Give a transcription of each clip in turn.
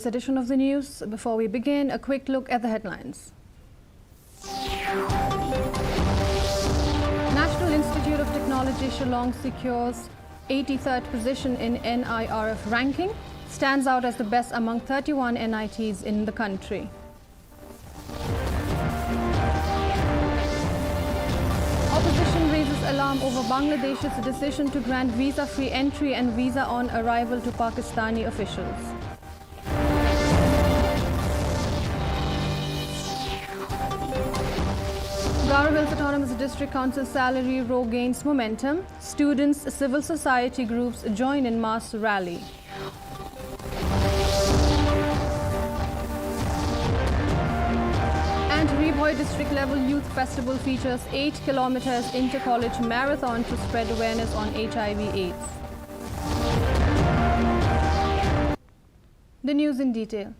This edition of the news. Before we begin, a quick look at the headlines. National Institute of Technology Shillong secures 83rd position in NIRF ranking, stands out as the best among 31 NITs in the country. Opposition raises alarm over Bangladesh's decision to grant visa-free entry and visa on arrival to Pakistani officials. Garo Hills Autonomous District Council salary row gains momentum. Students, civil society groups join in mass rally. And Reboy District Level Youth Festival features 8 kilometers inter-college marathon to spread awareness on HIV/AIDS. The news in detail.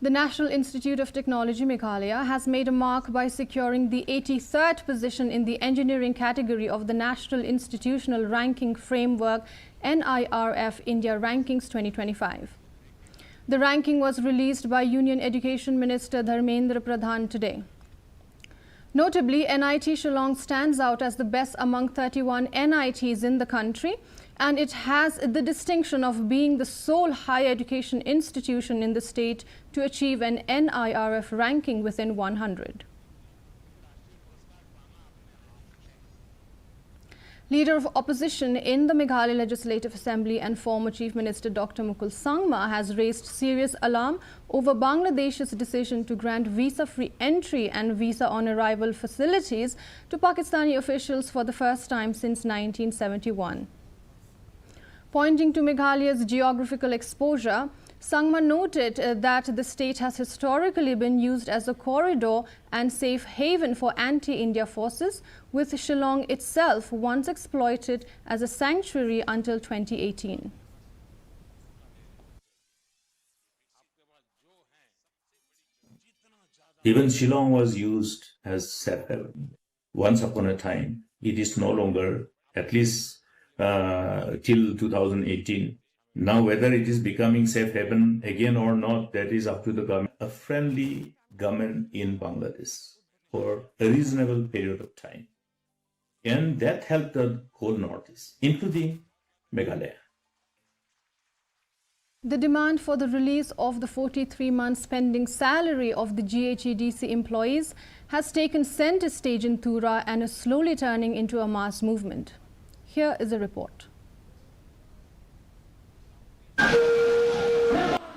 The National Institute of Technology Meghalaya has made a mark by securing the 83rd position in the engineering category of the National Institutional Ranking Framework NIRF India Rankings 2025. The ranking was released by Union Education Minister Dharmendra Pradhan today. Notably, NIT Shillong stands out as the best among 31 NITs in the country, and it has the distinction of being the sole higher education institution in the state to achieve an NIRF ranking within 100. Leader of opposition in the Meghalaya Legislative Assembly and former Chief Minister Dr. Mukul Sangma has raised serious alarm over Bangladesh's decision to grant visa-free entry and visa on arrival facilities to Pakistani officials for the first time since 1971. Pointing to Meghalaya's geographical exposure, Sangma noted that the state has historically been used as a corridor and safe haven for anti-India forces, with Shillong itself once exploited as a sanctuary until 2018. Even Shillong was used as safe haven. Once upon a time, it is no longer, at least till 2018. Now, whether it is becoming safe haven again or not, that is up to the government. A friendly government in Bangladesh for a reasonable period of time. And that helped the whole Northeast, including Meghalaya. The demand for the release of the 43 months pending salary of the GHADC employees has taken center stage in Tura and is slowly turning into a mass movement. Here is a report.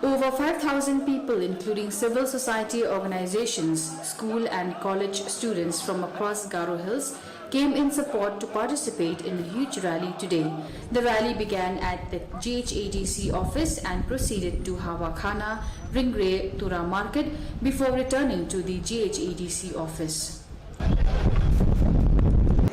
Over 5,000 people, including civil society organizations, school and college students from across Garo Hills, came in support to participate in a huge rally today. The rally began at the GHADC office and proceeded to Hawa Khana, Ringray, Tura Market before returning to the GHADC office.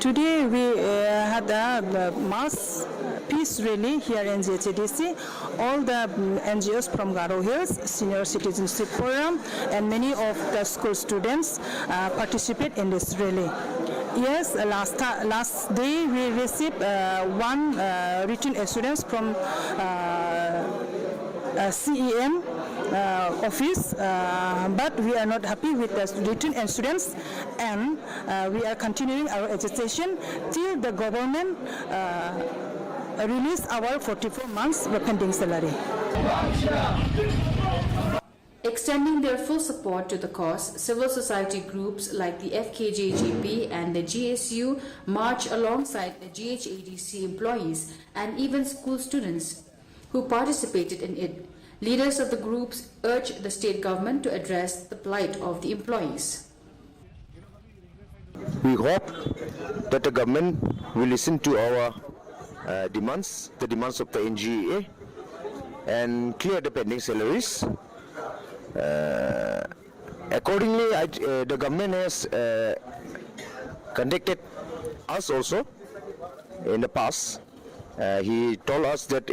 Today we had a mass peace rally here in GHADC. All the NGOs from Garo Hills, Senior Citizenship Forum, and many of the school students participate in this rally. Yes, last day we received one written assurance from CEM office, but we are not happy with the written insurance, and we are continuing our agitation till the government release our 44 months pending salary. Extending their full support to the cause, civil society groups like the FKJGP and the GSU march alongside the GHADC employees and even school students who participated in it. Leaders of the groups urged the state government to address the plight of the employees. We hope that the government will listen to our demands, the demands of the NGA, and clear the pending salaries. Accordingly, the government has contacted us also in the past. He told us that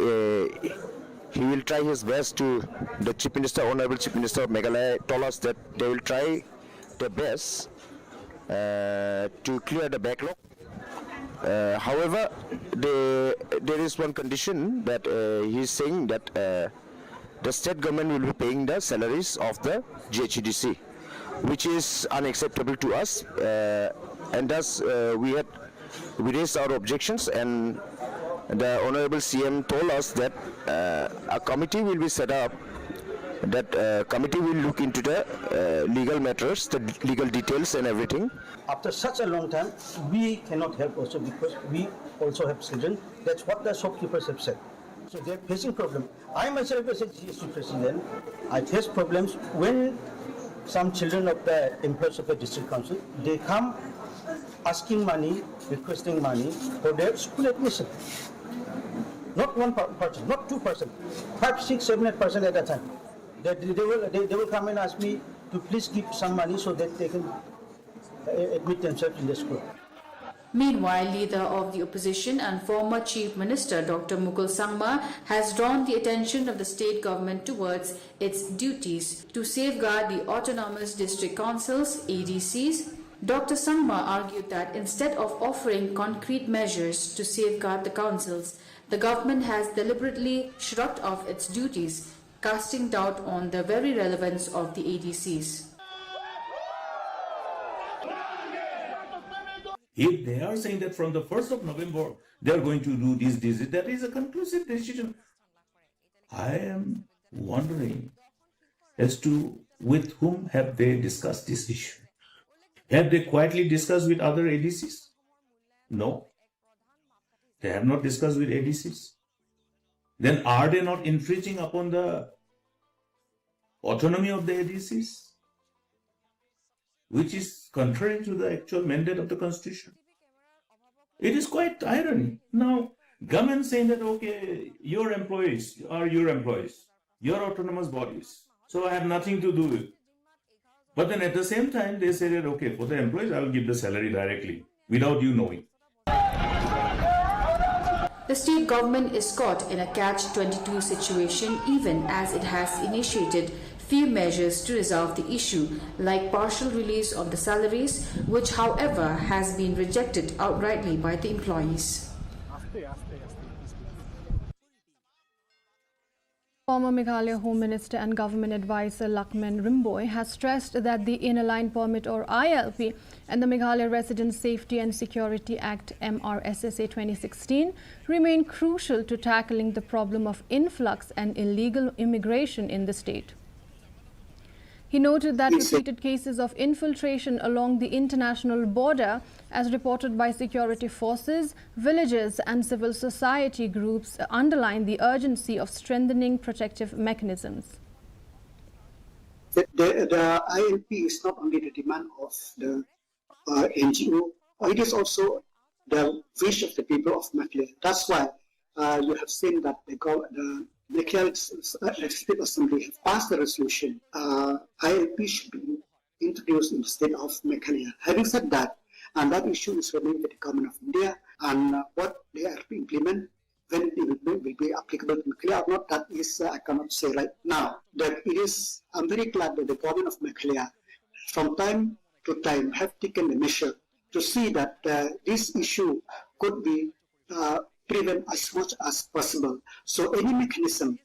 he will try his best to, the Chief Minister, Honorable Chief Minister of Meghalaya told us that they will try their best to clear the backlog. However, there is one condition that he is saying that the state government will be paying the salaries of the GHADC, which is unacceptable to us, and thus we raised our objections, and the Honorable CM told us that a committee will be set up. That committee will look into the legal matters, the legal details and everything. After such a long time, we cannot help also because we also have children. That's what the shopkeepers have said. So they're facing problem. I myself as a GST president, I face problems when some children of the employees of the district council, they come asking money, requesting money for their school admission. Not one person, not 2%, 5, 6, 7, 8% at a time. They will come and ask me to please give some money so that they can admit themselves in the school. Meanwhile, leader of the opposition and former Chief Minister Dr. Mukul Sangma has drawn the attention of the state government towards its duties to safeguard the autonomous district councils, ADCs. Dr. Sangma argued that instead of offering concrete measures to safeguard the councils, the government has deliberately shrugged off its duties, casting doubt on the very relevance of the ADCs. If they are saying that from the 1st of November, they are going to do this, that is a conclusive decision. I am wondering as to with whom have they discussed this issue. Have they quietly discussed with other ADCs? No. They have not discussed with ADCs. Then are they not infringing upon the autonomy of the ADCs, which is contrary to the actual mandate of the Constitution? It is quite irony. Now, government saying that, okay, your employees are your employees, your autonomous bodies, so I have nothing to do with it. But then at the same time, they say that, okay, for the employees, I will give the salary directly, without you knowing. The state government is caught in a catch-22 situation even as it has initiated few measures to resolve the issue, like partial release of the salaries, which however has been rejected outrightly by the employees. Former Meghalaya Home Minister and Government Advisor Lakmen Rimboy has stressed that the Inner Line Permit or ILP and the Meghalaya Resident Safety and Security Act MRSSA 2016 remain crucial to tackling the problem of influx and illegal immigration in the state. He noted that repeated cases of infiltration along the international border, as reported by security forces, villagers and civil society groups, underline the urgency of strengthening protective mechanisms. The ILP is not only the demand of the NGO, it is also the wish of the people of Meghalaya. That's why you have seen that the Meghalaya State Assembly have passed the resolution. ILP should be introduced in the state of Meghalaya. Having said that, and that issue is remained with the government of India, and what they are to implement, when it will be applicable to Meghalaya or not, that is I cannot say right now. But it is, I'm very glad that the government of Meghalaya, from time to time, have taken the measure to see that this issue could be prevent as much as possible. So any mechanism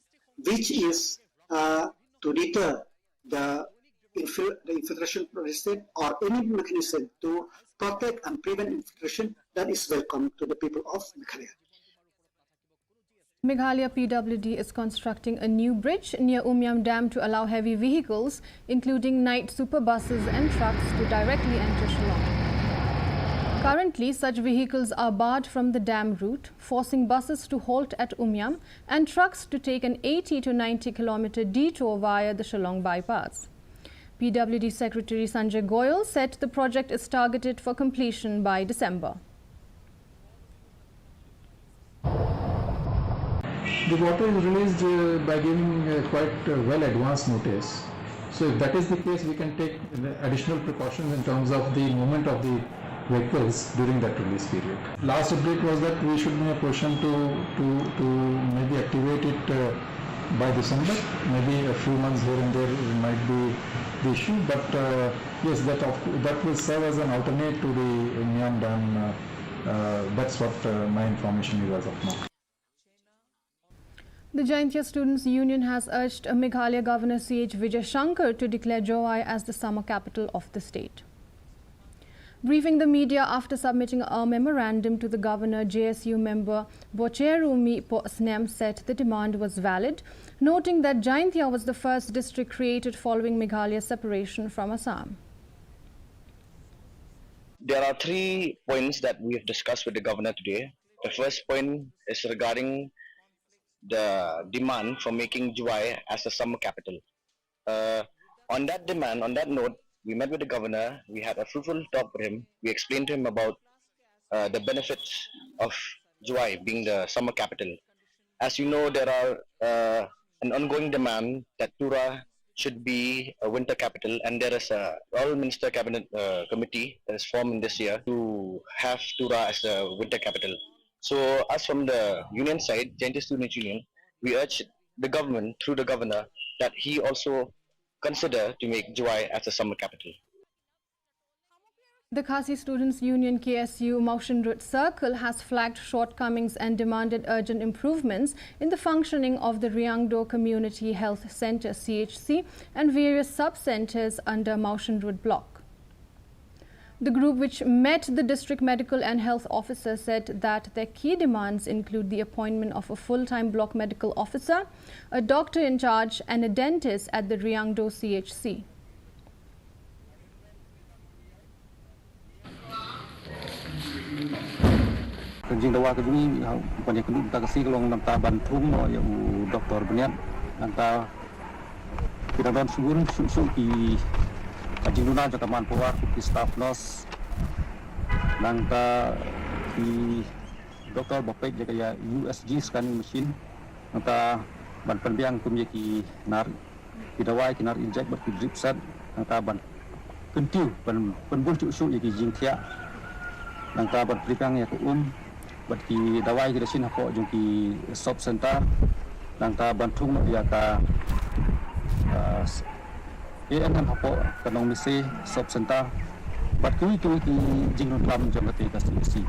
which is to deter the infiltration process, or any mechanism to protect and prevent infiltration, that is welcome to the people of Meghalaya. Meghalaya PWD is constructing a new bridge near Umiam Dam to allow heavy vehicles, including night super buses and trucks, to directly enter Shillong. Currently, such vehicles are barred from the dam route, forcing buses to halt at Umiam and trucks to take an 80 to 90 kilometer detour via the Shillong bypass. PWD Secretary Sanjay Goyal said the project is targeted for completion by December. The water is released by giving quite well advanced notice. So if that is the case, we can take additional precautions in terms of the movement of the vehicles during that release period. Last update was that we should be in a position to maybe activate it by December. Maybe a few months here and there might be the issue, but yes, that will serve as an alternate to the Umiam Dam. That's what my information is as of now. The Jaintia Students' Union has urged Meghalaya Governor C.H. Vijay Shankar to declare Jowai as the summer capital of the state. Briefing the media after submitting a memorandum to the governor, JSU member Bocherumi Posnem said the demand was valid, noting that Jaintia was the first district created following Meghalaya's separation from Assam. There are 3 points that we have discussed with the governor today. The first point is regarding the demand for making Jowai as a summer capital. On that demand, on that note, we met with the governor, we had a fruitful talk with him, we explained to him about the benefits of Jowai being the summer capital. As you know, there are an ongoing demand that Tura should be a winter capital, and there is a Royal Minister Cabinet Committee that is formed in this year to have Tura as a winter capital. So as from the union side, Jaintia Students' Union, we urge the government through the governor that he also consider to make Jowai as a summer capital. The Khasi Students' Union KSU Motion Road Circle has flagged shortcomings and demanded urgent improvements in the functioning of the Riangdo Community Health Centre CHC and various sub-centres under Motion Road block. The group, which met the district medical and health officer, said that their key demands include the appointment of a full-time block medical officer, a doctor in charge and a dentist at the Riangdo CHC. Kenjing dawa kami punya kedua kita kasih kalau nampak bantung no ya doktor beniat nampak kita dan sugur susu di kajing luna jaka manpower di staff nurse nampak di doktor bapek jaka ya USG scanning machine nampak ban penbiang kumye ki nar dawai ki nar inject ber ki drip set nampak ban kentiu ban penbul susu ya ki jingtia nampak ban pelipang ya ku bagi dawai kita sini apa jumpi shop center nangka bantung dia ka ANM apa kanong misi shop center bagi itu ki jingun lam jangati kasih.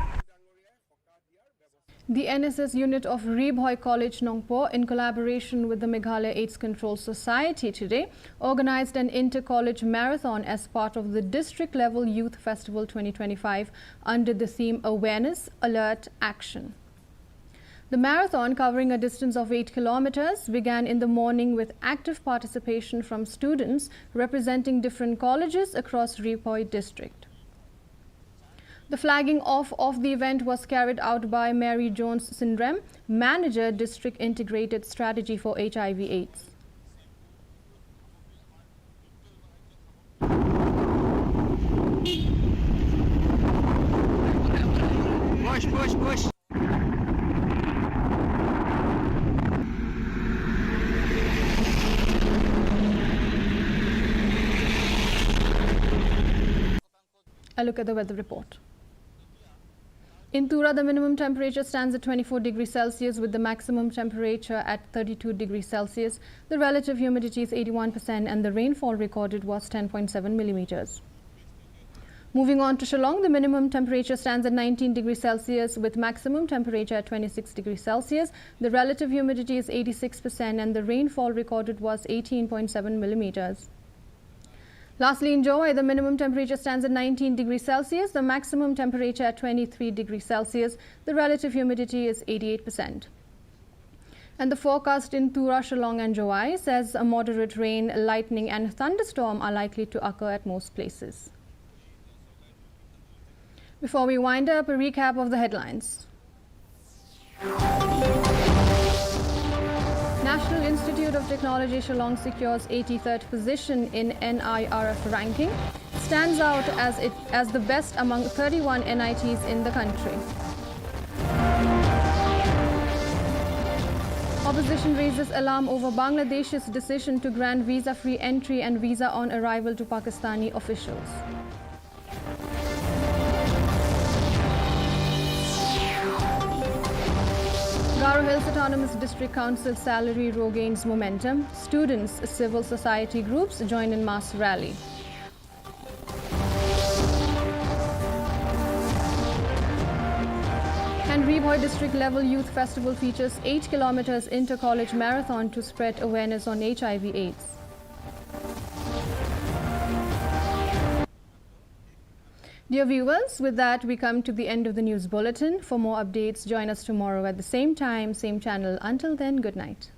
The NSS unit of Rebhoy College Nongpo, in collaboration with the Meghalaya AIDS Control Society today, organized an inter-college marathon as part of the district-level Youth Festival 2025 under the theme Awareness, Alert, Action. The marathon, covering a distance of 8 kilometers, began in the morning with active participation from students representing different colleges across Rebhoy district. The flagging off of the event was carried out by Mary Jones Sindrem, Manager, District Integrated Strategy for HIV/AIDS. Push. A look at the weather report. In Tura, the minimum temperature stands at 24 degrees Celsius with the maximum temperature at 32 degrees Celsius. The relative humidity is 81% and the rainfall recorded was 10.7 millimeters. Moving on to Shillong, the minimum temperature stands at 19 degrees Celsius with maximum temperature at 26 degrees Celsius. The relative humidity is 86% and the rainfall recorded was 18.7 millimeters. Lastly, in Jowai, the minimum temperature stands at 19 degrees Celsius, the maximum temperature at 23 degrees Celsius. The relative humidity is 88%. And the forecast in Tura, Shillong and Jowai says a moderate rain, lightning and thunderstorm are likely to occur at most places. Before we wind up, a recap of the headlines. National Institute of Technology Shillong secures 83rd position in NIRF ranking, stands out as the best among 31 NITs in the country. Opposition raises alarm over Bangladesh's decision to grant visa-free entry and visa on arrival to Pakistani officials. Garo Hills Autonomous District Council salary row gains momentum. Students, civil society groups join in mass rally. And Reboy district level youth festival features 8 kilometers inter-college marathon to spread awareness on HIV/AIDS. Dear viewers, with that we come to the end of the news bulletin. For more updates, join us tomorrow at the same time, same channel. Until then, good night.